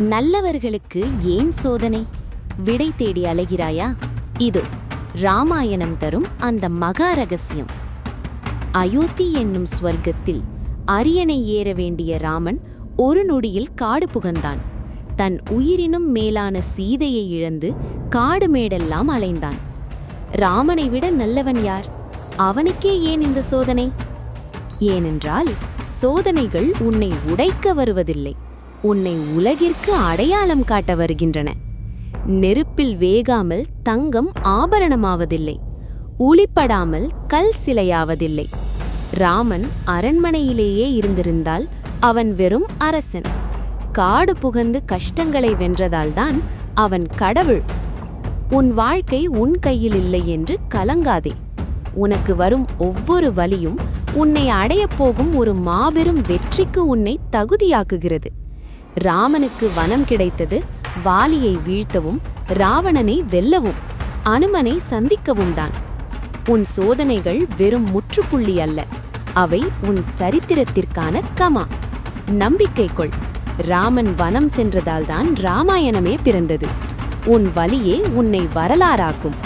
நல்லவர்களுக்கு ஏன் சோதனை? விடை தேடி அலைகிறாயா? இதோ ராமாயணம் தரும் அந்த மகா ரகசியம். அயோத்தி என்னும் ஸ்வர்க்கத்தில் அரியணை ஏற வேண்டிய ராமன் ஒரு நொடியில் காடு புகந்தான். தன் உயிரினும் மேலான சீதையை இழந்து காடு மேடெல்லாம் அலைந்தான். ராமனை விட நல்லவன் யார்? அவனுக்கே ஏன் இந்த சோதனை? ஏனென்றால் சோதனைகள் உன்னை உடைக்க வருவதில்லை, உன்னை உலகிற்கு அடையாளம் காட்ட வருகின்றன. நெருப்பில் வேகாமல் தங்கம் ஆபரணமாவதில்லை, உளிப்படாமல் கல் சிலையாவதில்லை. ராமன் அரண்மனையிலேயே இருந்திருந்தால் அவன் வெறும் அரசன். காடு புகந்து கஷ்டங்களை வென்றதால்தான் அவன் கடவுள். உன் வாழ்க்கை உன் கையில் இல்லை என்று கலங்காதே. உனக்கு வரும் ஒவ்வொரு வலியும் உன்னை அடையப் போகும் ஒரு மாபெரும் வெற்றிக்கு உன்னை தகுதியாக்குகிறது. ராமனுக்கு வனம் கிடைத்தது வாலியை வீழ்த்தவும், ராவணனை வெல்லவும், அனுமனை சந்திக்கவும் தான். உன் சோதனைகள் வெறும் முற்றுப்புள்ளி அல்ல, அவை உன் சரித்திரத்திற்கான கமா. நம்பிக்கை கொள். ராமன் வனம் சென்றதால்தான் ராமாயணமே பிறந்தது. உன் வலியே உன்னை வரலாறாக்கும்.